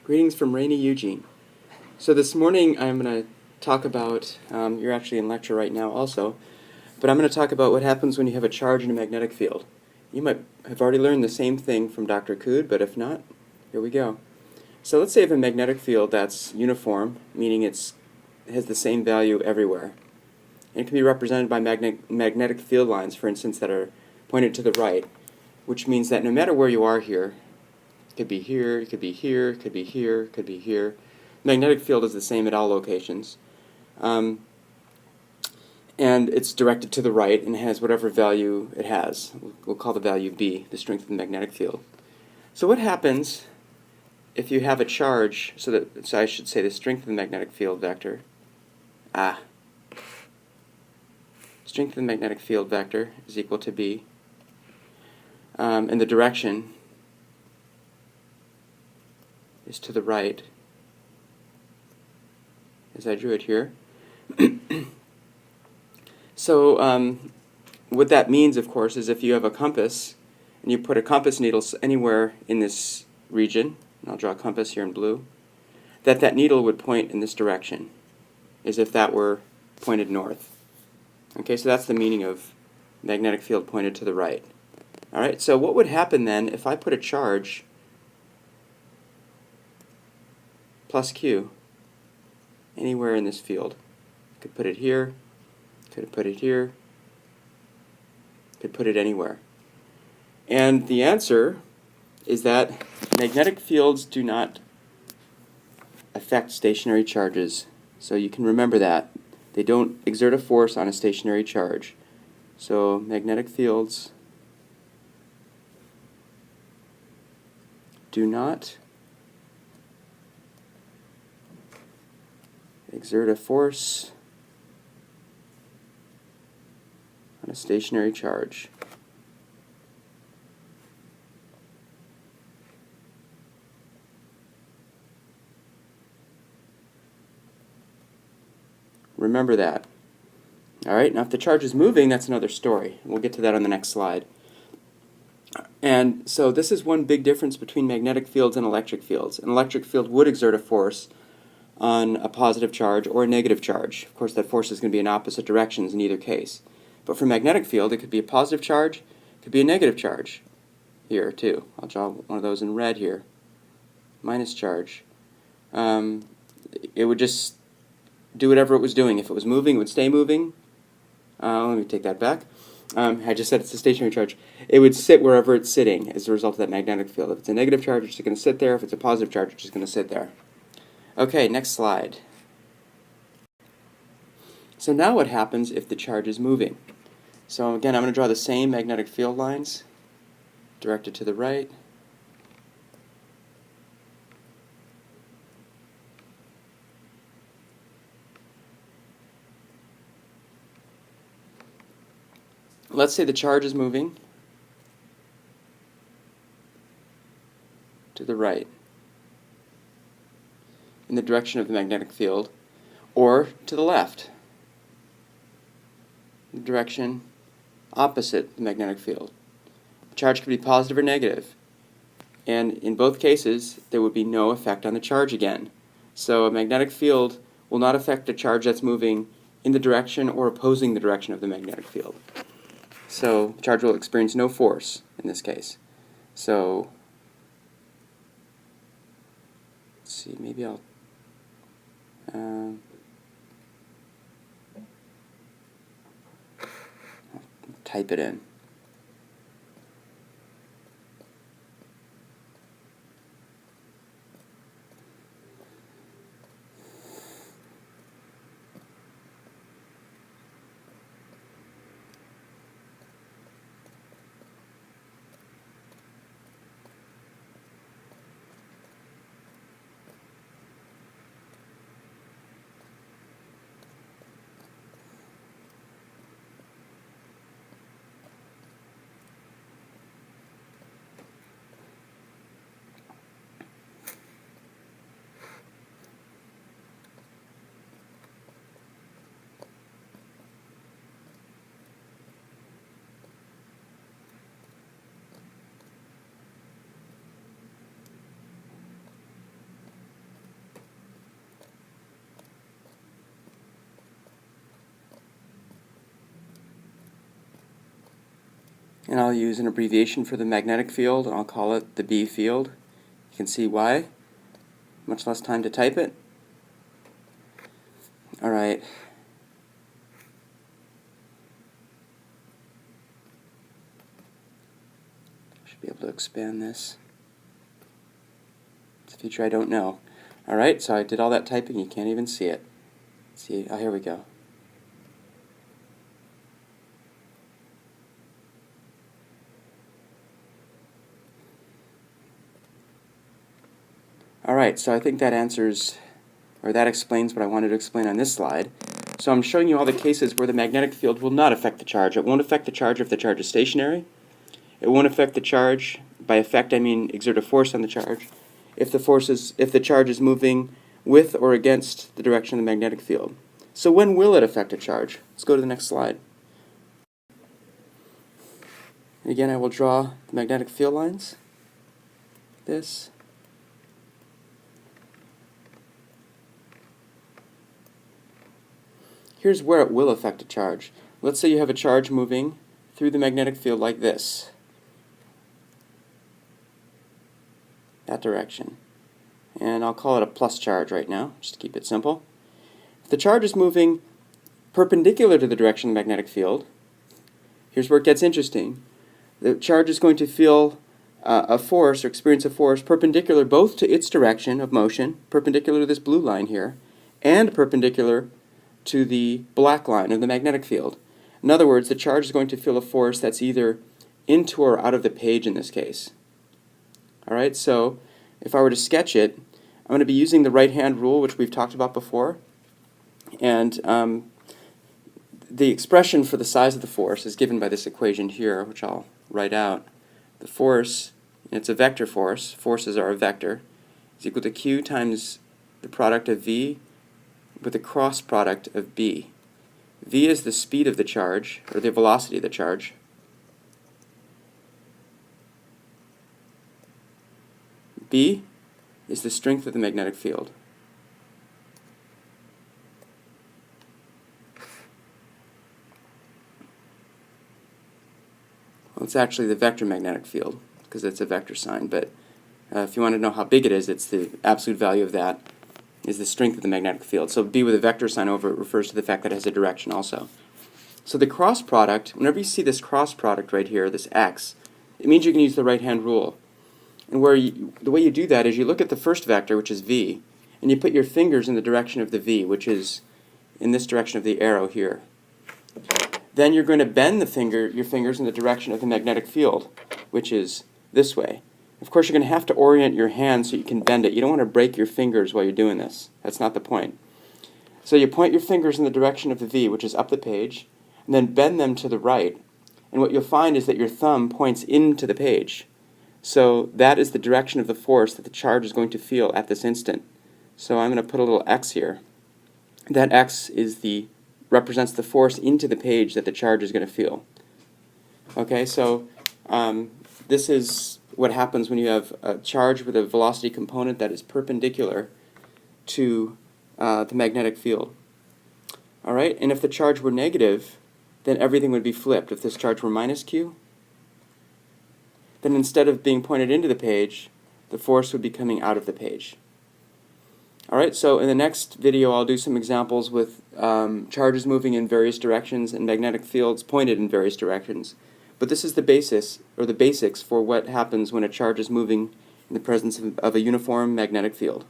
Greetings from rainy Eugene. So this morning I'm going to talk about, you're actually in lecture right now also, but I'm going to talk about what happens when you have a charge in a magnetic field. You might have already learned the same thing from Dr. Cood, but if not, here we go. So let's say I have a magnetic field that's uniform, meaning it has the same value everywhere. And it can be represented by magnetic field lines, for instance, that are pointed to the right, which means that no matter where you are here, it could be here, it could be here, it could be here, it could be here. Magnetic field is the same at all locations. And it's directed to the right and has whatever value it has. We'll call the value B, the strength of the magnetic field. So what happens if you have a charge, so I should say the strength of the magnetic field vector, strength of the magnetic field vector is equal to B, and the direction is to the right, as I drew it here. So what that means, of course, is if you have a compass and you put a compass needle anywhere in this region, and I'll draw a compass here in blue, that needle would point in this direction, as if that were pointed north. Okay, so that's the meaning of magnetic field pointed to the right. All right, so what would happen then if I put a charge plus Q anywhere in this field? Could put it here, could put it here, could put it anywhere. And the answer is that magnetic fields do not affect stationary charges. So you can remember that. They don't exert a force on a stationary charge. So magnetic fields do not exert a force on a stationary charge. Remember that. All right, now if the charge is moving, that's another story. We'll get to that on the next slide. And so this is one big difference between magnetic fields and electric fields. An electric field would exert a force on a positive charge or a negative charge. Of course, that force is going to be in opposite directions in either case. But for a magnetic field, it could be a positive charge, it could be a negative charge. Here, too. I'll draw one of those in red here. Minus charge. It would just do whatever it was doing. If it was moving, it would stay moving. Let me take that back. I just said it's a stationary charge. It would sit wherever it's sitting as a result of that magnetic field. If it's a negative charge, it's just going to sit there. If it's a positive charge, it's just going to sit there. Okay, next slide. So now what happens if the charge is moving? So again, I'm going to draw the same magnetic field lines directed to the right. Let's say the charge is moving to the right in the direction of the magnetic field, or to the left, in the direction opposite the magnetic field. The charge could be positive or negative, and in both cases there would be no effect on the charge again. So a magnetic field will not affect a charge that's moving in the direction or opposing the direction of the magnetic field. So the charge will experience no force in this case. So let's see, maybe I'll type it in. And I'll use an abbreviation for the magnetic field, and I'll call it the B field. You can see why. Much less time to type it. Alright. Should be able to expand this. It's a feature I don't know. Alright, so I did all that typing, you can't even see it. See, oh, here we go. Alright, so I think that answers, or that explains what I wanted to explain on this slide. So I'm showing you all the cases where the magnetic field will not affect the charge. It won't affect the charge if the charge is stationary. It won't affect the charge, by effect I mean exert a force on the charge, if the charge is moving with or against the direction of the magnetic field. So when will it affect a charge? Let's go to the next slide. Again, I will draw the magnetic field lines. This. Here's where it will affect a charge. Let's say you have a charge moving through the magnetic field like this. That direction. And I'll call it a plus charge right now, just to keep it simple. If the charge is moving perpendicular to the direction of the magnetic field, here's where it gets interesting. The charge is going to feel a force, or experience a force, perpendicular both to its direction of motion, perpendicular to this blue line here, and perpendicular to the black line of the magnetic field. In other words, the charge is going to feel a force that's either into or out of the page in this case. Alright, so if I were to sketch it, I'm going to be using the right-hand rule, which we've talked about before. And the expression for the size of the force is given by this equation here, which I'll write out. The force, and it's a vector force, forces are a vector, is equal to Q times the product of V with the cross product of B. V is the speed of the charge, or the velocity of the charge. B is the strength of the magnetic field. Well, it's actually the vector magnetic field, because it's a vector sign, but if you want to know how big it is, it's the absolute value of that is the strength of the magnetic field. So B with a vector sign over it refers to the fact that it has a direction also. So the cross product, whenever you see this cross product right here, this X, it means you can use the right-hand rule. And the way you do that is you look at the first vector, which is V, and you put your fingers in the direction of the V, which is in this direction of the arrow here. Then you're going to bend your fingers in the direction of the magnetic field, which is this way. Of course, you're going to have to orient your hand so you can bend it. You don't want to break your fingers while you're doing this. That's not the point. So you point your fingers in the direction of the V, which is up the page, and then bend them to the right. And what you'll find is that your thumb points into the page. So that is the direction of the force that the charge is going to feel at this instant. So I'm going to put a little X here. That X represents the force into the page that the charge is going to feel. Okay, so this is what happens when you have a charge with a velocity component that is perpendicular to the magnetic field. Alright, and if the charge were negative, then everything would be flipped. If this charge were minus Q, then instead of being pointed into the page, the force would be coming out of the page. Alright, so in the next video I'll do some examples with charges moving in various directions and magnetic fields pointed in various directions. But this is the basis, or the basics, for what happens when a charge is moving in the presence of a uniform magnetic field.